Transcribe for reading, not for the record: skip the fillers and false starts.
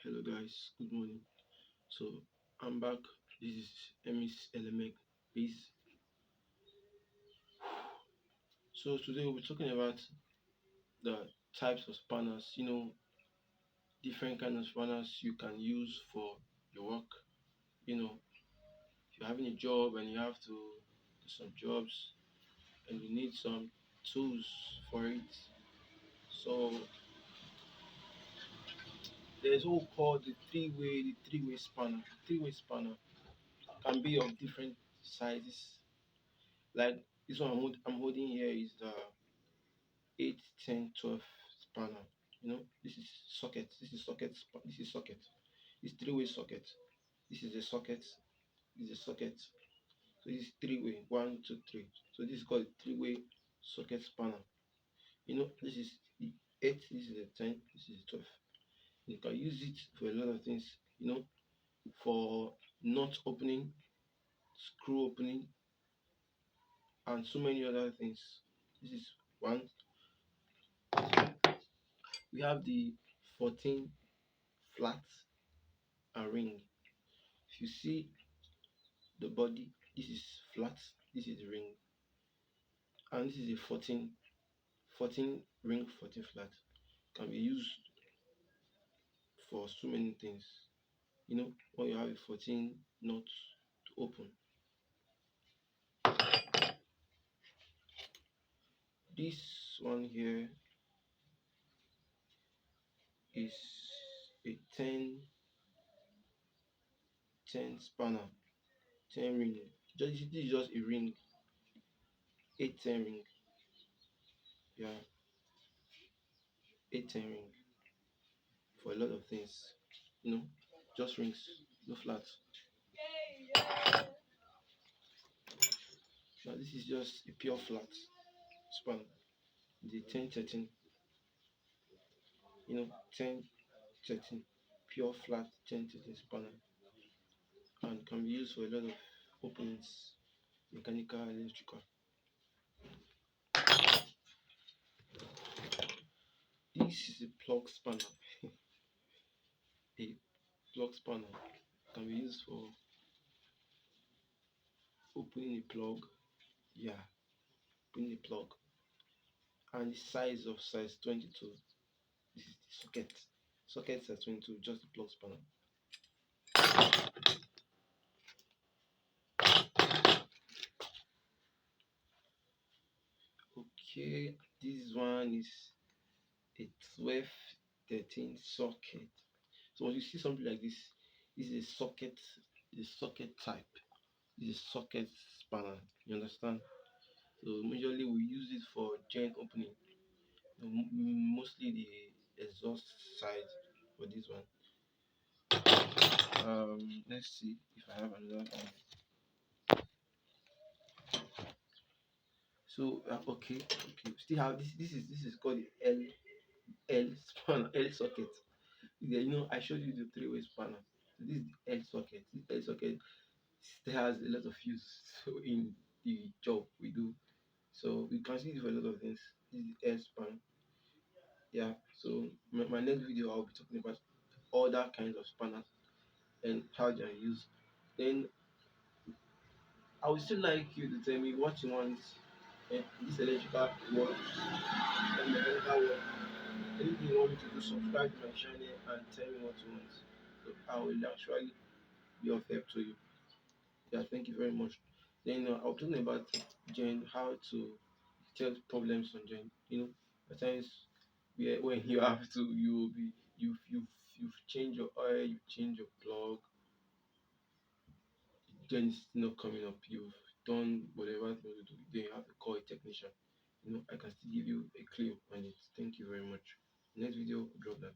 Hello guys, good morning. So I'm back. This is Emis Elemek Peace. So today we'll be talking about the types of spanners. Different kind of spanners you can use for your work. If you're having a job and you have to do some jobs and you need some tools for it. So there's what we call the three-way spanner. Three-way spanner can be of different sizes. Like this one I'm holding here is the 8, 10, 12 spanner. This is socket. This is socket. This is socket. It's three-way socket. This is a socket. This is a socket. So this is three-way. One, two, three. So this is called three-way socket spanner. This is the 8. This is the 10. This is the 12. You can use it for a lot of things. For knot opening, screw opening, and so many other things. This is one. We have the 14 flat and ring. If you see the body, this is flat, this is the ring, and this is a 14 ring, 14 flat. Can be used for so many things. When you have a 14 knot to open. This one here is a 10 spanner, 10 ring. This is just a ring, 8 10 ring. Yeah, 8 10 ring for a lot of things. You know, just rings, no flat. Now this is just a pure flat spanner. The 10 13, 10 13, pure flat 10 13 spanner, and can be used for a lot of openings, mechanical, electrical. This is a plug spanner. A plug spanner can be used for opening a plug. Yeah, opening a plug. And the size of size 22. This is the socket. Socket size 22, just the plug spanner. Okay, this one is a 12 13 socket. So when you see something like this is a socket, the socket type. This is socket spanner. You understand? So majorly we use it for joint opening. Mostly the exhaust side for this one. Let's see if I have another one. So okay. Still have this. This is called the L spanner, L socket. I showed you the three-way spanner. So this is the L socket. This L socket still has a lot of use in the job we do. So we can see it for a lot of things. This is the L span. Yeah. So my next video I'll be talking about other kinds of spanners and how they are used. Then I would still like you to tell me what you want in this electrical work and mechanical work. Anything you want me to do, subscribe to my channel and tell me what you want. So I will actually be of help to you. Yeah, thank you very much. Then I'll talking about Gen, how to tell problems on Gen. At times when you have to, you've changed your oil, you change your plug, then it's not coming up. You've done whatever you want to do. Then you have to call a technician. I can still give you a clue on it. Thank you very much. Next video, drop that.